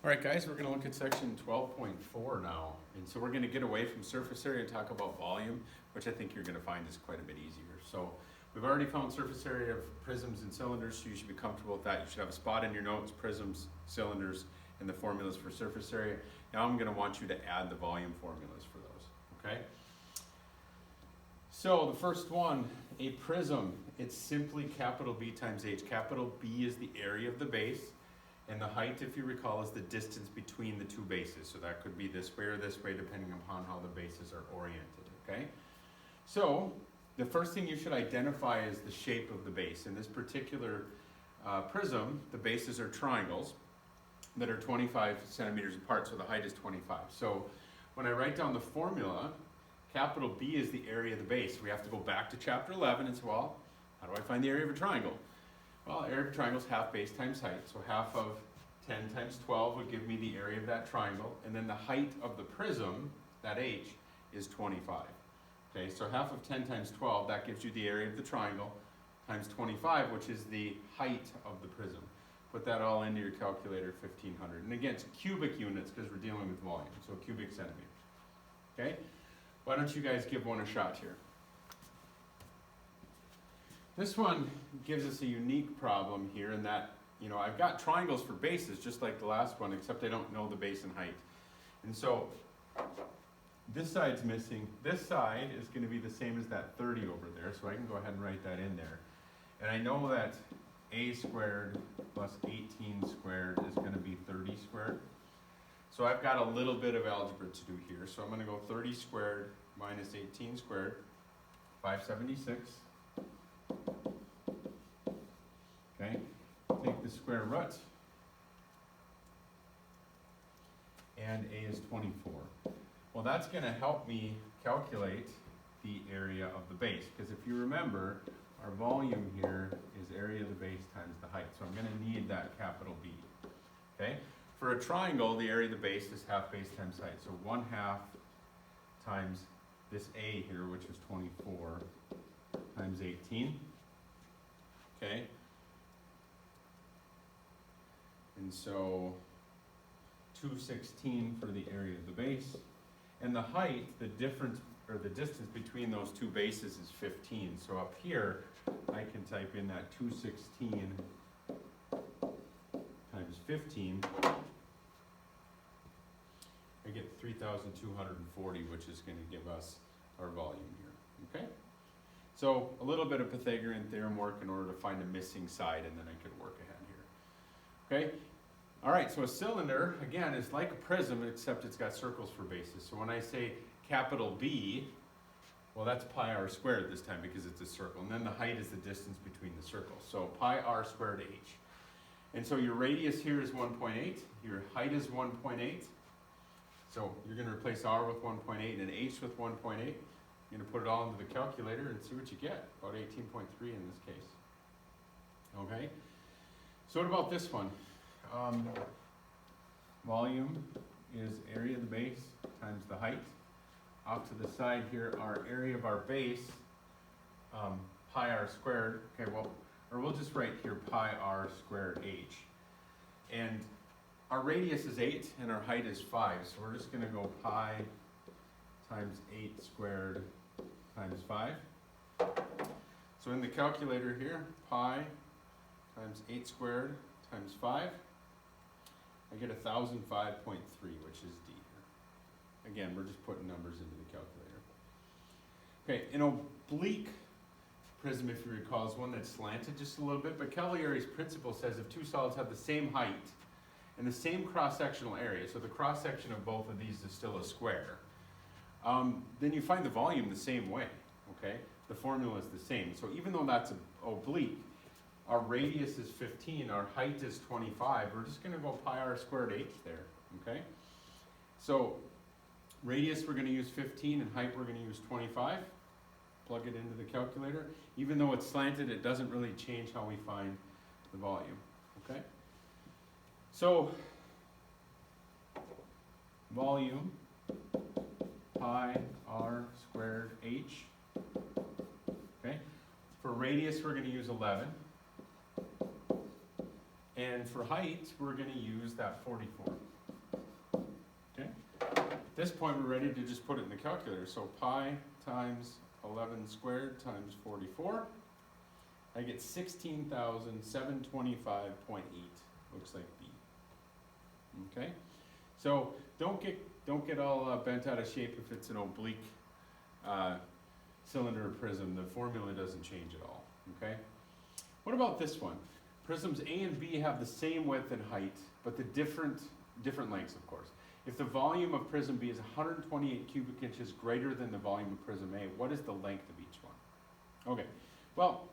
All right, guys, we're going to look at section 12.4 now. And so we're going to get away from surface area and talk about volume, which I think you're going to find is quite a bit easier. So we've already found surface area of prisms and cylinders, so you should be comfortable with that. You should have a spot in your notes, prisms, cylinders, and the formulas for surface area. Now I'm going to want you to add the volume formulas for those, okay? So the first one, a prism, it's simply capital B times H. Capital B is the area of the base, and the height, if you recall, is the distance between the two bases. So that could be this way or this way, depending upon how the bases are oriented, okay? So the first thing you should identify is the shape of the base. In this particular prism, the bases are triangles that are 25 centimeters apart, so the height is 25. So when I write down the formula, capital B is the area of the base. We have to go back to chapter 11 and say, well, how do I find the area of a triangle? Well, area of a triangle is half base times height. So half of 10 times 12 would give me the area of that triangle. And then the height of the prism, that H, is 25. Okay, so half of 10 times 12, that gives you the area of the triangle, times 25, which is the height of the prism. Put that all into your calculator, 1500. And again, it's cubic units because we're dealing with volume, so cubic centimeters. Okay? Why don't you guys give one a shot here? This one gives us a unique problem here in that, you know, I've got triangles for bases just like the last one, except I don't know the base and height. And so this side's missing. This side is going to be the same as that 30 over there, so I can go ahead and write that in there. And I know that a squared plus 18 squared is going to be 30 squared. So I've got a little bit of algebra to do here. So I'm going to go 30 squared minus 18 squared, 576. Okay, take the square root, and a is 24. Well, that's going to help me calculate the area of the base, because if you remember, our volume here is area of the base times the height. So I'm going to need that capital B. Okay, for a triangle, the area of the base is half base times height. So 1/2 times this a here, which is 24, times 18. Okay, and so 216 for the area of the base, and the height, the difference or the distance between those two bases is 15. So up here I can type in that 216 times 15. I get 3,240, which is going to give us our volume here. Okay, so a little bit of Pythagorean theorem work in order to find a missing side, and then I could work ahead here. Okay, all right, so a cylinder, again, is like a prism, except it's got circles for bases. So when I say capital B, well, that's pi r squared this time because it's a circle. And then the height is the distance between the circles. So pi r squared h. And so your radius here is 1.8. Your height is 1.8. So you're going to replace r with 1.8 and h with 1.8. You're going to put it all into the calculator and see what you get. About 18.3 in this case. Okay. So what about this one? Volume is area of the base times the height. Off to the side here, our area of our base, pi r squared. Okay, well, or we'll just write here pi r squared h. And our radius is 8 and our height is 5. So we're just going to go pi times 8 squared times 5. So in the calculator here, pi times 8 squared times 5, I get 1005.3, which is D here. Again, we're just putting numbers into the calculator. Okay, an oblique prism, if you recall, is one that's slanted just a little bit, but Cavalieri's principle says if two solids have the same height and the same cross-sectional area, so the cross-section of both of these is still a square, then you find the volume the same way, okay? The formula is the same. So even though that's oblique, our radius is 15, our height is 25, we're just going to go pi r squared h there, okay? So radius we're going to use 15 and height we're going to use 25. Plug it into the calculator. Even though it's slanted, it doesn't really change how we find the volume, okay? So volume pi r squared h, okay? For radius we're going to use 11. And for height, we're going to use that 44. At this point, we're ready to just put it in the calculator. So pi times 11 squared times 44. I get 16,725.8. Looks like B. Okay? So don't get all bent out of shape if it's an oblique cylinder or prism. The formula doesn't change at all. Okay? What about this one? Prisms A and B have the same width and height, but the different lengths, of course. If the volume of prism B is 128 cubic inches greater than the volume of prism A, what is the length of each one? Okay, well,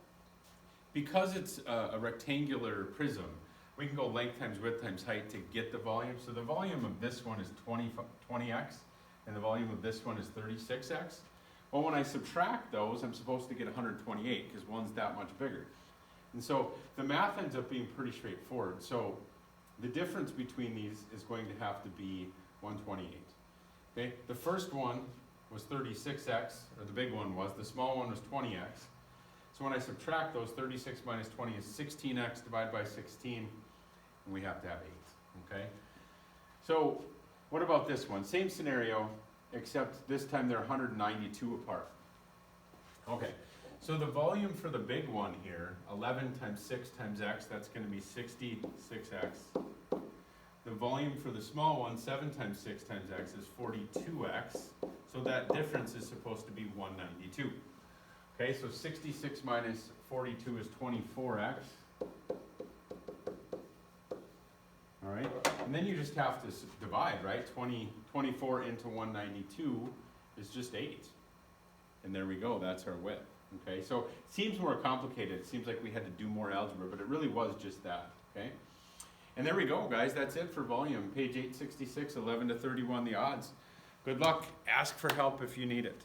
because it's a rectangular prism, we can go length times width times height to get the volume. So the volume of this one is 20x, and the volume of this one is 36x. Well, when I subtract those, I'm supposed to get 128, because one's that much bigger. And so the math ends up being pretty straightforward. So the difference between these is going to have to be 128. Okay, the first one was 36x, or the big one was. The small one was 20x. So when I subtract those, 36 minus 20 is 16x divided by 16, and we have to have 8. Okay. So what about this one? Same scenario, except this time they're 192 apart. Okay. So the volume for the big one here, 11 times 6 times x, that's going to be 66x. The volume for the small one, 7 times 6 times x, is 42x. So that difference is supposed to be 192. Okay, so 66 minus 42 is 24x. All right, and then you just have to divide, right? 24 into 192 is just 8. And there we go, that's our width. Okay, so it seems more complicated. It seems like we had to do more algebra, but it really was just that, okay? And there we go, guys. That's it for volume. Page 866, 11 to 31, the odds. Good luck. Ask for help if you need it.